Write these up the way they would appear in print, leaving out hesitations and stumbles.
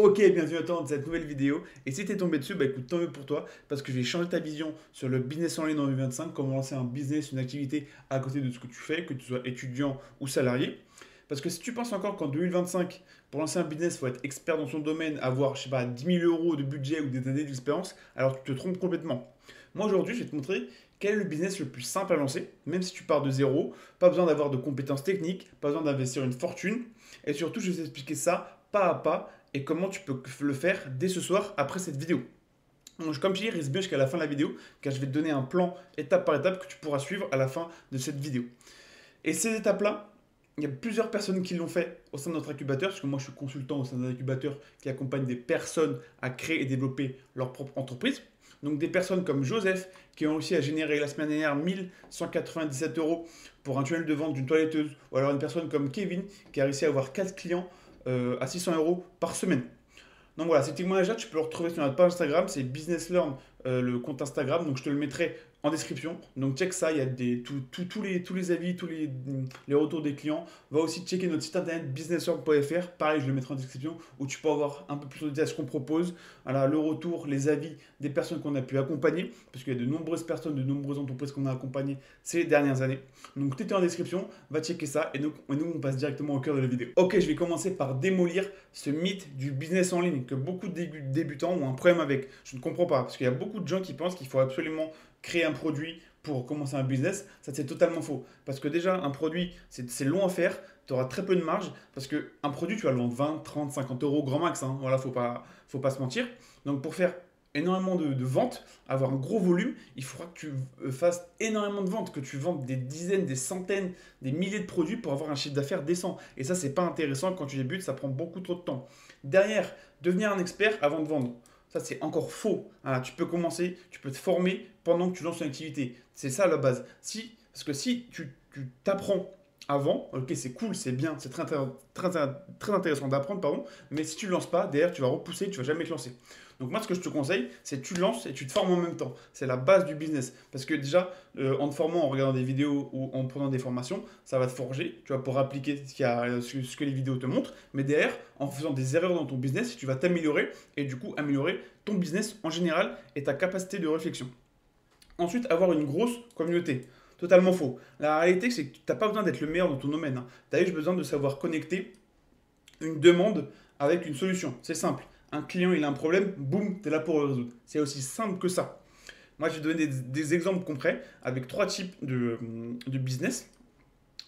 Ok, bienvenue à toi dans cette nouvelle vidéo. Et si t'es tombé dessus, bah écoute, tant mieux pour toi, parce que je vais changer ta vision sur le business en ligne en 2025, comment lancer un business, une activité à côté de ce que tu fais, que tu sois étudiant ou salarié. Parce que si tu penses encore qu'en 2025, pour lancer un business, il faut être expert dans son domaine, avoir, je sais pas, 10 000 euros de budget ou des années d'expérience, alors tu te trompes complètement. Moi aujourd'hui, je vais te montrer quel est le business le plus simple à lancer, même si tu pars de zéro, pas besoin d'avoir de compétences techniques, pas besoin d'investir une fortune, et surtout, je vais t'expliquer ça pas à pas et comment tu peux le faire dès ce soir après cette vidéo. Donc, comme je dis, reste bien jusqu'à la fin de la vidéo, car je vais te donner un plan étape par étape que tu pourras suivre à la fin de cette vidéo. Et ces étapes-là, il y a plusieurs personnes qui l'ont fait au sein de notre incubateur, parce que moi je suis consultant au sein d'un incubateur qui accompagne des personnes à créer et développer leur propre entreprise. Donc des personnes comme Joseph qui ont réussi à générer la semaine dernière 1197 euros pour un tunnel de vente d'une toiletteuse, ou alors une personne comme Kevin qui a réussi à avoir 4 clients à 600 euros par semaine. Donc voilà, ces témoignages-là, tu peux le retrouver sur notre page Instagram, c'est Business Learn, le compte Instagram, donc je te le mettrai en description. Donc check ça, il y a tous les avis, les retours des clients. Va aussi checker notre site internet businesslearn.fr, pareil, je le mettrai en description, où tu peux avoir un peu plus de détails de ce qu'on propose, voilà, le retour, les avis des personnes qu'on a pu accompagner, parce qu'il y a de nombreuses personnes, de nombreuses entreprises qu'on a accompagnées ces dernières années. Donc tout est en description, va checker ça, et nous on passe directement au cœur de la vidéo. Ok, je vais commencer par démolir ce mythe du business en ligne que beaucoup de débutants ont un problème avec. Je ne comprends pas, parce qu'il y a beaucoup de gens qui pensent qu'il faut absolument créer un produit pour commencer un business. Ça, c'est totalement faux. Parce que déjà, un produit, c'est long à faire, tu auras très peu de marge, parce qu'un produit, tu vas le vendre 20, 30, 50 euros grand max. Hein. Voilà, faut pas se mentir. Donc pour faire énormément de ventes, avoir un gros volume, il faudra que tu fasses énormément de ventes, que tu vendes des dizaines, des centaines, des milliers de produits pour avoir un chiffre d'affaires décent. Et ça, c'est pas intéressant quand tu débutes, ça prend beaucoup trop de temps. Derrière, devenir un expert avant de vendre. Ça, c'est encore faux. Voilà, tu peux commencer, tu peux te former pendant que tu lances une activité. C'est ça la base. Parce que si tu t'apprends avant, ok, c'est cool, c'est bien, c'est très intéressant d'apprendre, pardon, mais si tu ne lances pas, derrière, tu vas repousser, tu vas jamais te lancer. Donc moi, ce que je te conseille, c'est que tu lances et tu te formes en même temps. C'est la base du business. Parce que déjà, en te formant, en regardant des vidéos ou en prenant des formations, ça va te forger, tu vas pouvoir appliquer ce que les vidéos te montrent, mais derrière, en faisant des erreurs dans ton business, tu vas t'améliorer et du coup améliorer ton business en général et ta capacité de réflexion. Ensuite, avoir une grosse communauté. Totalement faux. La réalité, c'est que tu n'as pas besoin d'être le meilleur dans ton domaine. Hein. Tu as juste besoin de savoir connecter une demande avec une solution. C'est simple. Un client, il a un problème, boum, tu es là pour le résoudre. C'est aussi simple que ça. Moi, je vais donner des exemples concrets avec trois types de business,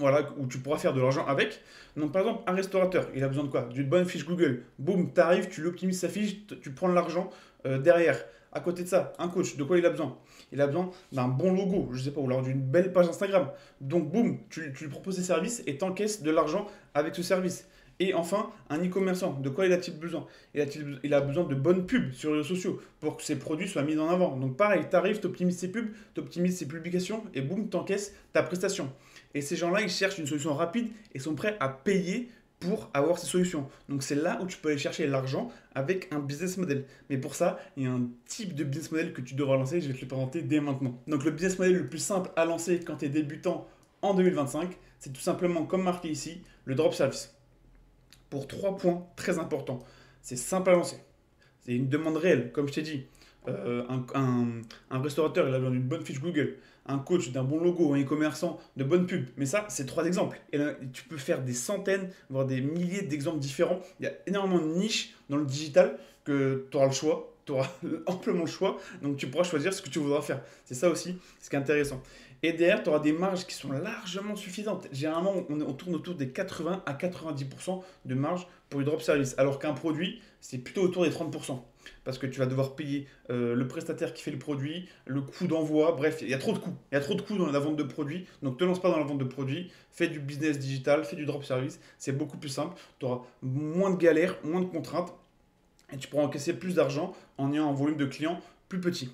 voilà, où tu pourras faire de l'argent avec. Donc, par exemple, un restaurateur, il a besoin de quoi? D'une bonne fiche Google. Boum, tu arrives, tu l'optimises sa fiche, tu prends de l'argent derrière. À côté de ça, un coach, de quoi il a besoin? Il a besoin d'un bon logo, je sais pas, ou alors d'une belle page Instagram. Donc, boum, tu lui proposes des services et t'encaisses de l'argent avec ce service. Et enfin, un e-commerçant, de quoi il a-t-il besoin? Il a besoin de bonnes pubs sur les réseaux sociaux pour que ses produits soient mis en avant. Donc pareil, tu arrives, tu optimises ses pubs, tu optimises ses publications et boum, t'encaisses ta prestation. Et ces gens-là, ils cherchent une solution rapide et sont prêts à payer pour avoir ces solutions. Donc c'est là où tu peux aller chercher l'argent avec un business model. Mais pour ça, il y a un type de business model que tu devras lancer, je vais te le présenter dès maintenant. Donc le business model le plus simple à lancer quand tu es débutant en 2025, c'est tout simplement comme marqué ici, le drop service. Pour trois points très importants. C'est simple à lancer. C'est une demande réelle, comme je t'ai dit. Un restaurateur, il a besoin d'une bonne fiche Google. Un coach, d'un bon logo. Un e-commerçant, de bonnes pubs. Mais ça, c'est trois exemples. Et là, tu peux faire des centaines, voire des milliers d'exemples différents. Il y a énormément de niches dans le digital que tu auras le choix. Tu auras amplement le choix. Donc, tu pourras choisir ce que tu voudras faire. C'est ça aussi ce qui est intéressant. Et derrière, tu auras des marges qui sont largement suffisantes. Généralement, on tourne autour des 80 à 90% de marge pour du drop service. Alors qu'un produit, c'est plutôt autour des 30%. Parce que tu vas devoir payer le prestataire qui fait le produit, le coût d'envoi, bref, il y a trop de coûts. Il y a trop de coûts dans la vente de produits. Donc ne te lance pas dans la vente de produits, fais du business digital, fais du drop service, c'est beaucoup plus simple. Tu auras moins de galères, moins de contraintes et tu pourras encaisser plus d'argent en ayant un volume de clients plus petit.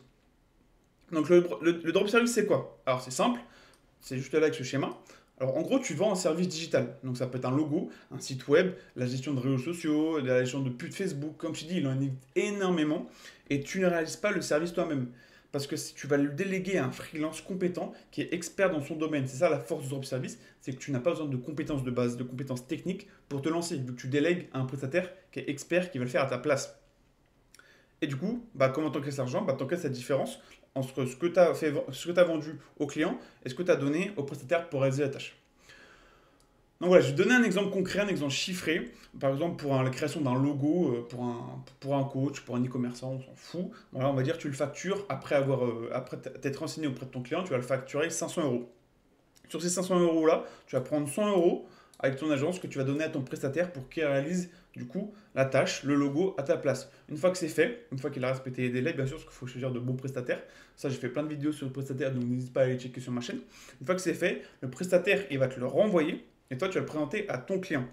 Donc le drop service, c'est quoi? Alors c'est simple, c'est juste là avec ce schéma. Alors en gros, tu vends un service digital. Donc ça peut être un logo, un site web, la gestion de réseaux sociaux, la gestion de pubs Facebook. Comme je dis, il en existe énormément et tu ne réalises pas le service toi-même. parce que tu vas le déléguer à un freelance compétent qui est expert dans son domaine. C'est ça la force du drop service, c'est que tu n'as pas besoin de compétences de base, de compétences techniques pour te lancer, vu que tu délègues à un prestataire qui est expert, qui va le faire à ta place. Et du coup, bah, comment t'encaisses l'argent? Bah, t'encaisses la différence entre ce que tu as ce que tu vendu au client et ce que tu as donné au prestataire pour réaliser la tâche. Donc voilà, je vais donner un exemple concret, un exemple chiffré. Par exemple, pour la création d'un logo, pour un coach, pour un e-commerçant, on s'en fout. Voilà, on va dire que tu le factures après t'être renseigné auprès de ton client, tu vas le facturer 500 euros. Sur ces 500 euros-là, tu vas prendre 100 euros avec ton agence que tu vas donner à ton prestataire pour qu'il réalise du coup la tâche, le logo à ta place. Une fois que c'est fait, une fois qu'il a respecté les délais, bien sûr, parce qu'il faut choisir de bons prestataires. Ça, j'ai fait plein de vidéos sur le prestataire, donc n'hésite pas à aller checker sur ma chaîne. Une fois que c'est fait, le prestataire, il va te le renvoyer et toi, tu vas le présenter à ton client.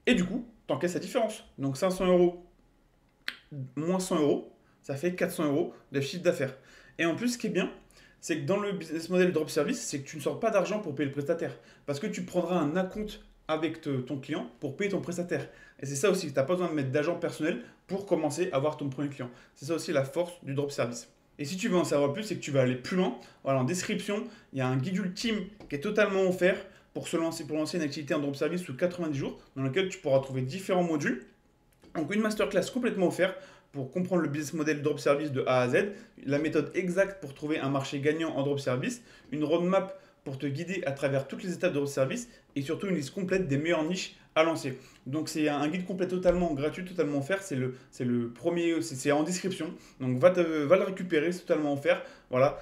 Et du coup, tu encaisses la différence. Donc 500 euros moins 100 euros, ça fait 400 euros de chiffre d'affaires. Et en plus, ce qui est bien, c'est que dans le business model drop service, c'est que tu ne sors pas d'argent pour payer le prestataire. Parce que tu prendras un acompte avec ton client pour payer ton prestataire. Et c'est ça aussi, tu n'as pas besoin de mettre d'argent personnel pour commencer à avoir ton premier client. C'est ça aussi la force du drop service. Et si tu veux en savoir plus, c'est que tu vas aller plus loin. Voilà, en description, il y a un guide ultime qui est totalement offert pour lancer une activité en drop service sous 90 jours, dans lequel tu pourras trouver différents modules. Donc une masterclass complètement offerte pour comprendre le business model drop service de A à Z, la méthode exacte pour trouver un marché gagnant en drop service, une roadmap pour te guider à travers toutes les étapes de drop service et surtout une liste complète des meilleures niches à lancer. Donc c'est un guide complet totalement gratuit, totalement offert. C'est le premier, c'est en description. Donc va le récupérer, c'est totalement offert. Voilà,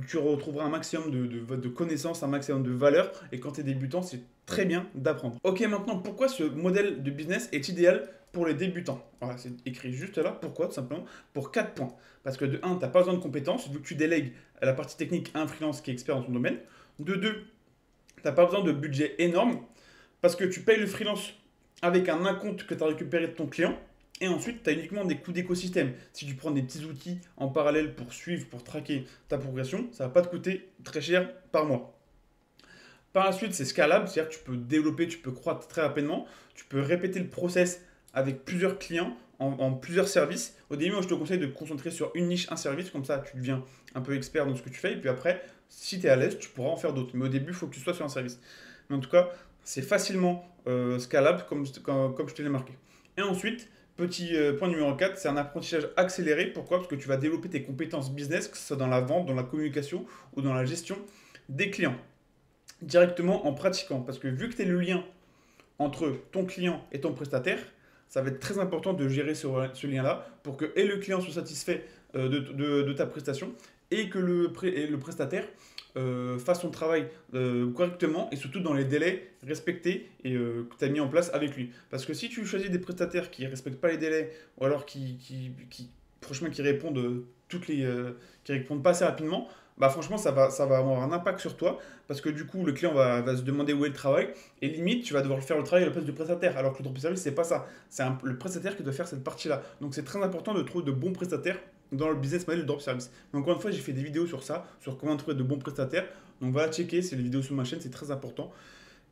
tu retrouveras un maximum de connaissances, un maximum de valeur. Et quand tu es débutant, c'est très bien d'apprendre. Ok, maintenant, pourquoi ce modèle de business est idéal pour les débutants? Voilà, c'est écrit juste là. Pourquoi? Tout simplement pour 4 points. Parce que de 1, tu n'as pas besoin de compétences, vu que tu délègues la partie technique à un freelance qui est expert dans ton domaine. De 2, tu n'as pas besoin de budget énorme, parce que tu payes le freelance avec un acompte que tu as récupéré de ton client. Et ensuite, tu as uniquement des coûts d'écosystème. Si tu prends des petits outils en parallèle pour suivre, pour traquer ta progression, ça ne va pas te coûter très cher par mois. Par la suite, c'est scalable, c'est-à-dire que tu peux développer, tu peux croître très rapidement, tu peux répéter le process avec plusieurs clients en plusieurs services. Au début, moi, je te conseille de te concentrer sur une niche, un service, comme ça tu deviens un peu expert dans ce que tu fais. Et puis après, si tu es à l'aise, tu pourras en faire d'autres. Mais au début, il faut que tu sois sur un service. Mais en tout cas, c'est facilement scalable comme je te l'ai marqué. Et ensuite, petit point numéro 4, c'est un apprentissage accéléré. Pourquoi? Parce que tu vas développer tes compétences business, que ce soit dans la vente, dans la communication ou dans la gestion des clients, directement en pratiquant. Parce que vu que tu es le lien entre ton client et ton prestataire, ça va être très important de gérer ce lien-là pour que et le client soit satisfait de ta prestation et que le prestataire fasse son travail correctement et surtout dans les délais respectés et que tu as mis en place avec lui. Parce que si tu choisis des prestataires qui ne respectent pas les délais ou alors franchement, qui répondent pas assez rapidement, bah franchement, ça va avoir un impact sur toi parce que du coup, le client va se demander où est le travail et limite, tu vas devoir faire le travail à la place du prestataire. Alors que le drop service, c'est pas ça. C'est le prestataire qui doit faire cette partie-là. Donc, c'est très important de trouver de bons prestataires dans le business model du drop service. Mais encore une fois, j'ai fait des vidéos sur ça, sur comment trouver de bons prestataires. Donc, va checker, c'est les vidéos sur ma chaîne, c'est très important.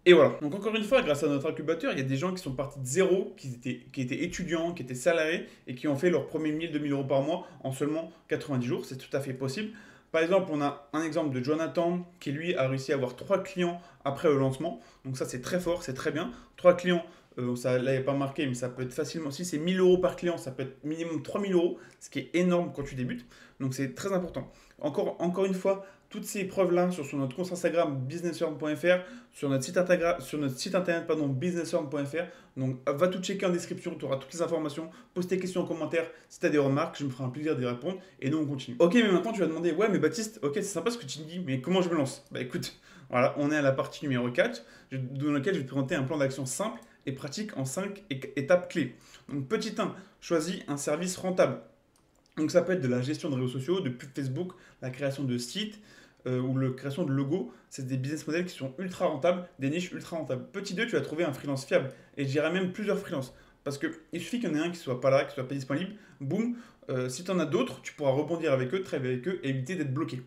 Et voilà. Donc encore une fois, grâce à notre incubateur, il y a des gens qui sont partis de zéro, qui étaient étudiants, qui étaient salariés et qui ont fait leurs premiers 1000-2000 euros par mois en seulement 90 jours. C'est tout à fait possible. Par exemple, on a un exemple de Jonathan qui lui a réussi à avoir 3 clients après le lancement. Donc ça c'est très fort, c'est très bien. 3 clients, ça ne l'avait pas marqué, mais ça peut être facilement, si c'est 1000 euros par client, ça peut être minimum 3000 euros, ce qui est énorme quand tu débutes. Donc c'est très important. Encore une fois, toutes ces preuves-là sur notre compte Instagram businessearn.fr, sur notre site internet businessearn.fr. Donc va tout checker en description, tu auras toutes les informations. Pose tes questions en commentaire si tu as des remarques, je me ferai un plaisir d'y répondre. Et nous on continue. Ok, mais maintenant tu vas demander, ouais mais Baptiste, ok c'est sympa ce que tu me dis, mais comment je me lance? Bah écoute, voilà, on est à la partie numéro 4, dans laquelle je vais te présenter un plan d'action simple et pratique en 5 étapes clés. Donc petit 1, choisis un service rentable. Donc ça peut être de la gestion de réseaux sociaux, de pub Facebook, la création de sites ou la création de logos. C'est des business models qui sont ultra rentables, des niches ultra rentables. Petit 2, tu vas trouver un freelance fiable. Et je dirais même plusieurs freelances. Parce qu'il suffit qu'il y en ait un qui soit pas là, qui soit pas disponible. Boum, si tu en as d'autres, tu pourras rebondir avec eux, travailler avec eux et éviter d'être bloqué.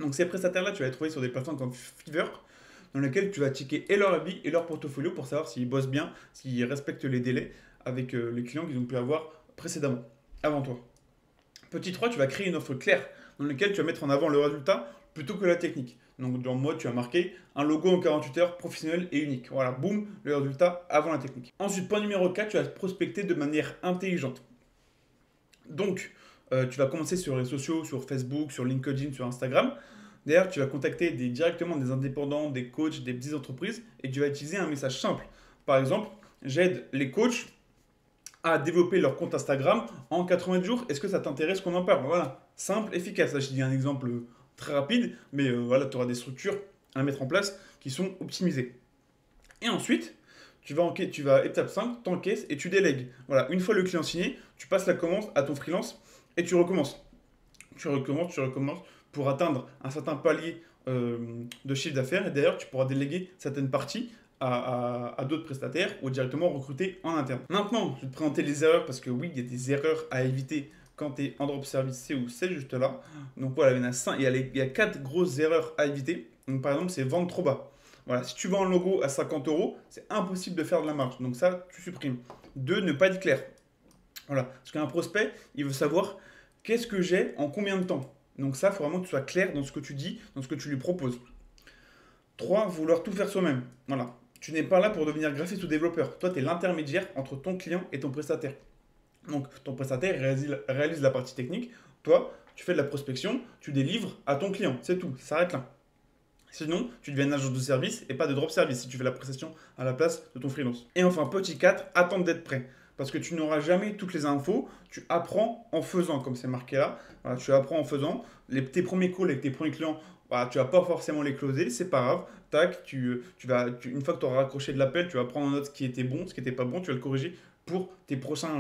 Donc ces prestataires-là, tu vas les trouver sur des plateformes comme Fiverr, dans lesquelles tu vas checker et leur avis et leur portfolio pour savoir s'ils bossent bien, s'ils respectent les délais avec les clients qu'ils ont pu avoir précédemment, avant toi. Petit 3, tu vas créer une offre claire. dans lequel tu vas mettre en avant le résultat plutôt que la technique. Donc dans le mode, tu as marqué un logo en 48 heures professionnel et unique. Voilà, boum, le résultat avant la technique. Ensuite, point numéro 4, tu vas prospecter de manière intelligente. Donc, tu vas commencer sur les réseaux sociaux, sur Facebook, sur LinkedIn, sur Instagram. D'ailleurs, tu vas contacter directement des indépendants, des coachs, des petites entreprises et tu vas utiliser un message simple. Par exemple, j'aide les coachs à développer leur compte Instagram en 80 jours. Est-ce que ça t'intéresse qu'on en parle? Voilà, simple, efficace. Là, je te dis un exemple très rapide, mais voilà, tu auras des structures à mettre en place qui sont optimisées. Et ensuite, tu vas étape 5, tu encaisses et tu délègues. Voilà, une fois le client signé, tu passes la commande à ton freelance et tu recommences. Tu recommences pour atteindre un certain palier de chiffre d'affaires. Et d'ailleurs, tu pourras déléguer certaines parties à d'autres prestataires ou directement recruter en interne. Maintenant, je vais te présenter les erreurs parce que oui, il y a des erreurs à éviter quand tu es en drop service C ou C juste là. Donc voilà, il y en a 5, il y a 4 grosses erreurs à éviter. Donc par exemple, c'est vendre trop bas. Voilà, si tu vends un logo à 50 euros, c'est impossible de faire de la marge. Donc ça, tu supprimes. 2, ne pas être clair. Voilà, parce qu'un prospect, il veut savoir qu'est-ce que j'ai en combien de temps. Donc ça, il faut vraiment que tu sois clair dans ce que tu dis, dans ce que tu lui proposes. 3, vouloir tout faire soi-même. Voilà, tu n'es pas là pour devenir graphiste ou développeur. Toi, tu es l'intermédiaire entre ton client et ton prestataire. Donc ton prestataire réalise la partie technique. Toi, tu fais de la prospection, tu délivres à ton client. C'est tout, ça s'arrête là. Sinon, tu deviens une agence de service et pas de drop service si tu fais la prestation à la place de ton freelance. Et enfin, petit 4, attendre d'être prêt. Parce que tu n'auras jamais toutes les infos, tu apprends en faisant, comme c'est marqué là. Voilà, tu apprends en faisant. Tes premiers calls avec tes premiers clients, voilà, tu vas pas forcément les closer, c'est pas grave. Tac, une fois que tu auras raccroché de l'appel, tu vas prendre en note ce qui était bon, ce qui n'était pas bon, tu vas le corriger pour tes prochains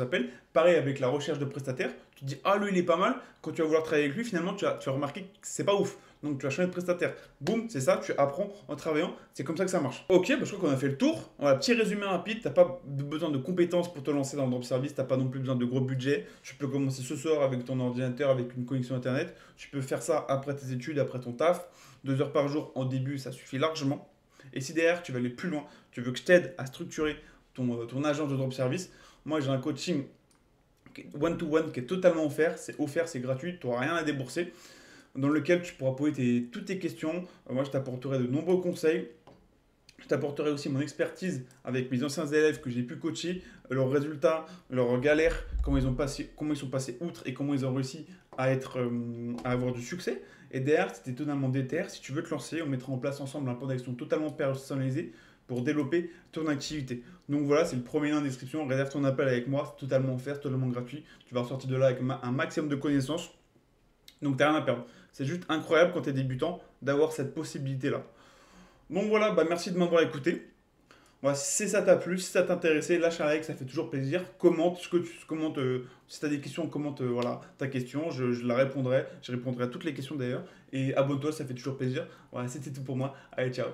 appels. Pareil avec la recherche de prestataire, tu te dis ah lui il est pas mal, quand tu vas vouloir travailler avec lui, finalement tu vas remarquer que c'est pas ouf. Donc tu vas changer de prestataire. Boum, c'est ça, tu apprends en travaillant, c'est comme ça que ça marche. Ok, bah, je crois qu'on a fait le tour. Voilà, petit résumé rapide, t'as pas besoin de compétences pour te lancer dans le drop service, t'as pas non plus besoin de gros budget. Tu peux commencer ce soir avec ton ordinateur, avec une connexion internet. Tu peux faire ça après tes études, après ton taf. 2 heures par jour en début, ça suffit largement. Et si derrière tu veux aller plus loin, tu veux que je t'aide à structurer ton agence de drop service, moi j'ai un coaching one-to-one qui est totalement offert, c'est gratuit, tu n'auras rien à débourser, dans lequel tu pourras poser toutes tes questions. Moi je t'apporterai de nombreux conseils, je t'apporterai aussi mon expertise avec mes anciens élèves que j'ai pu coacher, leurs résultats, leurs galères, comment ils sont passés outre et comment ils ont réussi à avoir du succès. Et derrière, c'était totalement déter. Si tu veux te lancer, on mettra en place ensemble un plan d'action totalement personnalisé pour développer ton activité. Donc voilà, c'est le premier lien en description. Réserve ton appel avec moi, c'est totalement offert, totalement gratuit. Tu vas ressortir de là avec un maximum de connaissances. Donc tu n'as rien à perdre. C'est juste incroyable quand tu es débutant d'avoir cette possibilité-là. Donc voilà, bah merci de m'avoir écouté. Voilà, si ça t'a plu, si ça t'intéressait, lâche un like, ça fait toujours plaisir. Commente si tu as des questions, commente voilà, ta question, je la répondrai. Je répondrai à toutes les questions d'ailleurs. Et abonne-toi, ça fait toujours plaisir. Voilà, c'était tout pour moi. Allez, ciao.